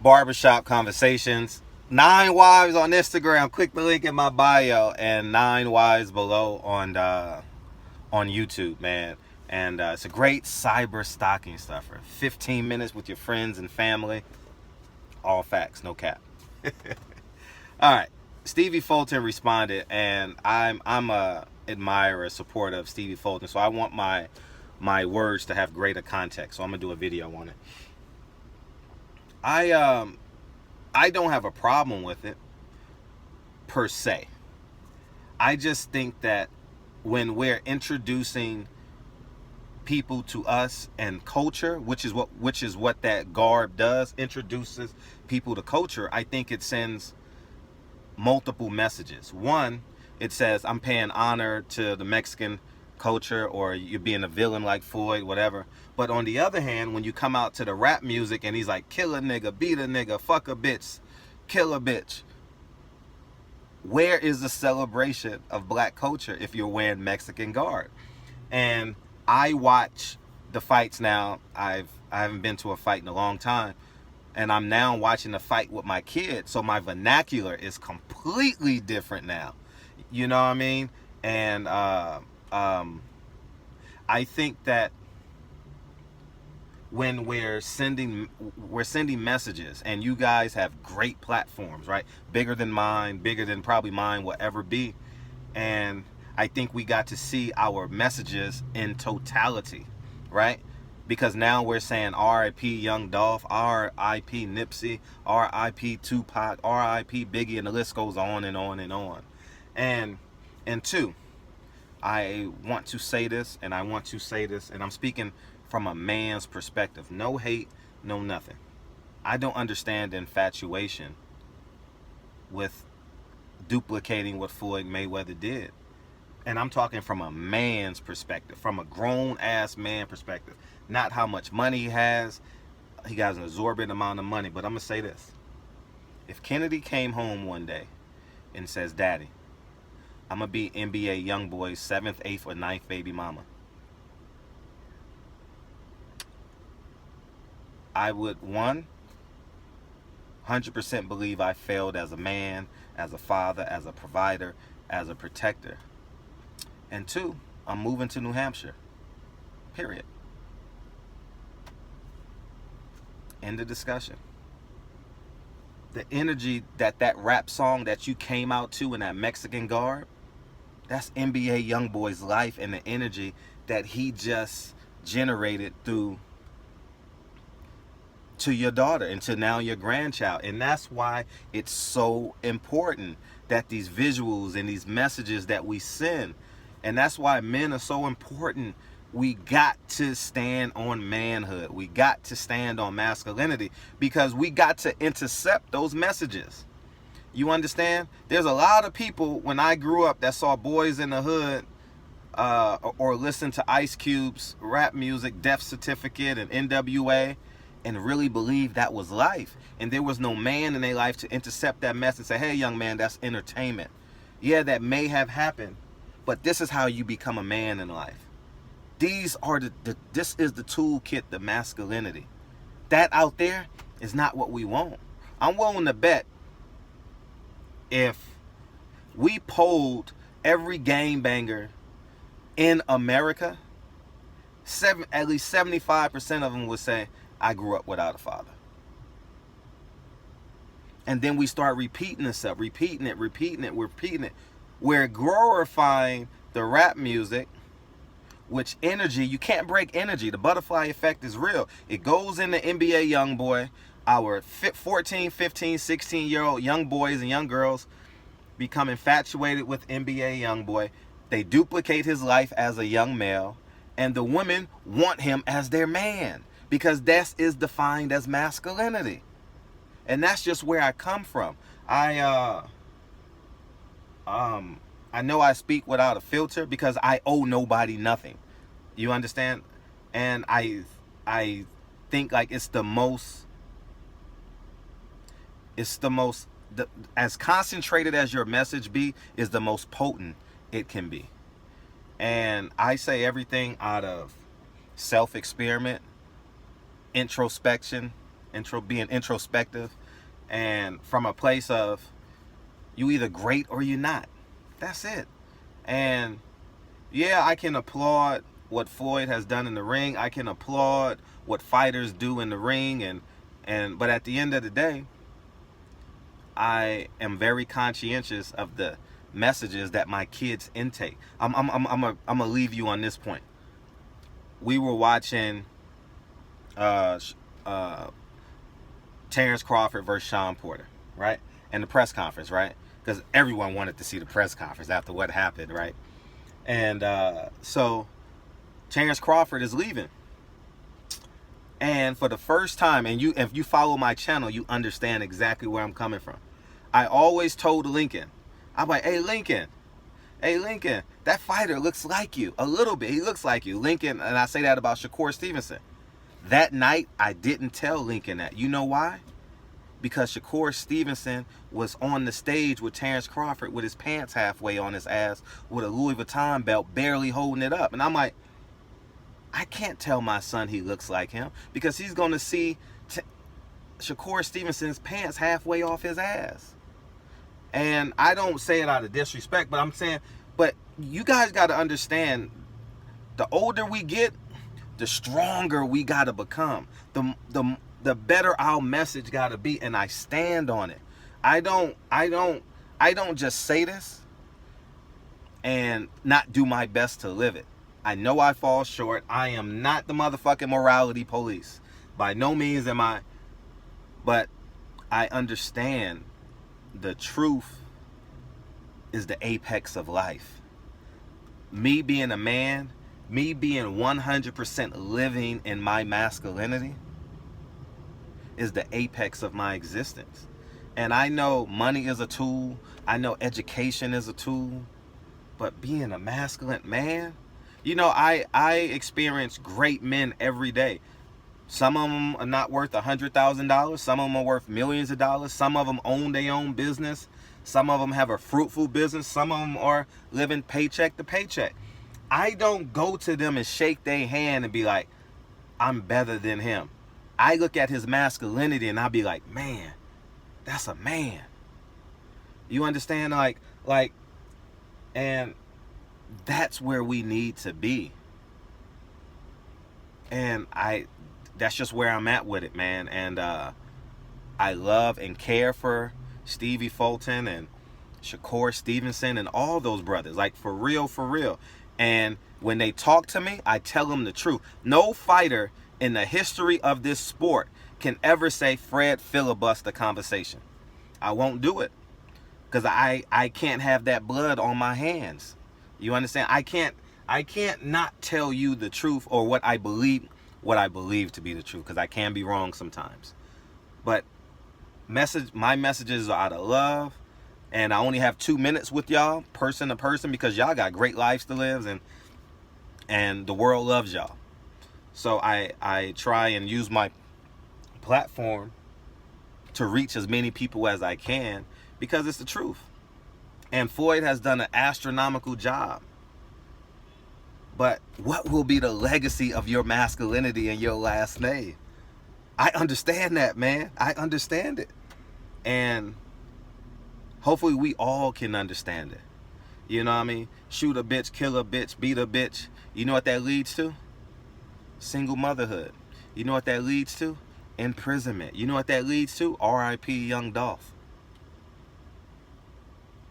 barbershop conversations. 9 wives on Instagram. Click the link in my bio, and 9 wives below on YouTube, man. And it's a great cyber stocking stuffer. 15 minutes with your friends and family. All facts, no cap. All right. Stevie Fulton responded, and I'm a admirer, a supporter of Stevie Fulton. So I want my words to have greater context. So I'm gonna do a video on it. I don't have a problem with it per se. I just think that when we're introducing people to us and culture, which is what that Garb does, introduces people to culture, I think it sends multiple messages. One, it says I'm paying honor to the Mexican culture, or you're being a villain like Floyd, whatever. But on the other hand, when you come out to the rap music and he's like, kill a nigga, beat a nigga, fuck a bitch, kill a bitch, where is the celebration of black culture if you're wearing Mexican garb? And I watch the fights now. I haven't been to a fight in a long time, and I'm now watching the fight with my kids, so my vernacular is completely different now. You know what I mean? And I think that when we're sending messages, and you guys have great platforms, right? Bigger than mine, bigger than probably mine will ever be. And I think we got to see our messages in totality, right? Because now we're saying R.I.P. Young Dolph, R.I.P. Nipsey, R.I.P. Tupac, R.I.P. Biggie, and the list goes on and on and on. And two, I want to say this, and I'm speaking from a man's perspective. No hate, no nothing. I don't understand the infatuation with duplicating what Floyd Mayweather did. And I'm talking from a man's perspective, from a grown-ass man perspective. Not how much money he has. He has an exorbitant amount of money. But I'm going to say this. If Kennedy came home one day and says, Daddy, I'm going to be NBA YoungBoy's 7th, 8th, or 9th baby mama, I would, 100% believe I failed as a man, as a father, as a provider, as a protector. And two, I'm moving to New Hampshire. Period. End of discussion. The energy that rap song that you came out to in that Mexican garb, that's NBA YoungBoy's life, and the energy that he just generated through to your daughter and to now your grandchild. And that's why it's so important that these visuals and these messages that we send, and that's why men are so important. We got to stand on manhood. We got to stand on masculinity, because we got to intercept those messages. You understand? There's a lot of people when I grew up that saw Boys in the Hood or listened to Ice Cube's rap music, Death Certificate and NWA, and really believed that was life. And there was no man in their life to intercept that mess and say, hey, young man, that's entertainment. Yeah, that may have happened, but this is how you become a man in life. These are this is the toolkit, the masculinity. That out there is not what we want. I'm willing to bet if we polled every gangbanger in America, at least 75% of them would say, I grew up without a father. And then we start repeating this up, repeating it. We're glorifying the rap music, which energy, you can't break energy. The butterfly effect is real. It goes in the NBA YoungBoy. Our 14, 15, 16-year-old young boys and young girls become infatuated with NBA YoungBoy. They duplicate his life as a young male, and the women want him as their man, because that is defined as masculinity. And that's just where I come from. I know I speak without a filter because I owe nobody nothing. You understand? And I think like it's the most as concentrated as your message be, is the most potent it can be. And I say everything out of self-experiment, introspection, being introspective, and from a place of you either great or you're not. That's it. And yeah, I can applaud what Floyd has done in the ring. I can applaud what fighters do in the ring, but at the end of the day, I am very conscientious of the messages that my kids intake. I'm gonna leave you on this point. We were watching Terrence Crawford versus Sean Porter, right? And the press conference, right? Because everyone wanted to see the press conference after what happened, right? And so Terrence Crawford is leaving. And for the first time, and if you follow my channel, you understand exactly where I'm coming from. I always told Lincoln, I'm like, hey, Lincoln, that fighter looks like you a little bit. He looks like you. Lincoln, and I say that about Shakur Stevenson. That night, I didn't tell Lincoln that. You know why? Because Shakur Stevenson was on the stage with Terrence Crawford with his pants halfway on his ass with a Louis Vuitton belt, barely holding it up. And I'm like, I can't tell my son he looks like him because he's going to see Shakur Stevenson's pants halfway off his ass. And I don't say it out of disrespect, but I'm saying, but you guys got to understand, the older we get, the stronger we got to become. The better our message got to be, and I stand on it. I don't just say this and not do my best to live it. I know I fall short. I am not the motherfucking morality police. By no means am I. But I understand the truth is the apex of life. Me being a man, me being 100% living in my masculinity is the apex of my existence. And I know money is a tool. I know education is a tool. But being a masculine man, you know, I experience great men every day. Some of them are not worth $100,000. Some of them are worth millions of dollars. Some of them own their own business. Some of them have a fruitful business. Some of them are living paycheck to paycheck. I don't go to them and shake their hand and be like, I'm better than him. I look at his masculinity and I'll be like, man, that's a man. You understand? Like, and that's where we need to be. And that's just where I'm at with it, man. And I love and care for Stevie Fulton and Shakur Stevenson and all those brothers. Like, for real, for real. And when they talk to me, I tell them the truth. No fighter in the history of this sport can ever say Fred filibuster the conversation. I won't do it. Because I can't have that blood on my hands. You understand? I can't not tell you the truth or what I believe to be the truth, because I can be wrong sometimes. But my messages are out of love, and I only have 2 minutes with y'all, person to person, because y'all got great lives to live, and the world loves y'all. So I try and use my platform to reach as many people as I can, because it's the truth. And Floyd has done an astronomical job. But what will be the legacy of your masculinity and your last name? I understand that, man. I understand it. And hopefully we all can understand it. You know what I mean? Shoot a bitch, kill a bitch, beat a bitch. You know what that leads to? Single motherhood. You know what that leads to? Imprisonment. You know what that leads to? R.I.P. Young Dolph.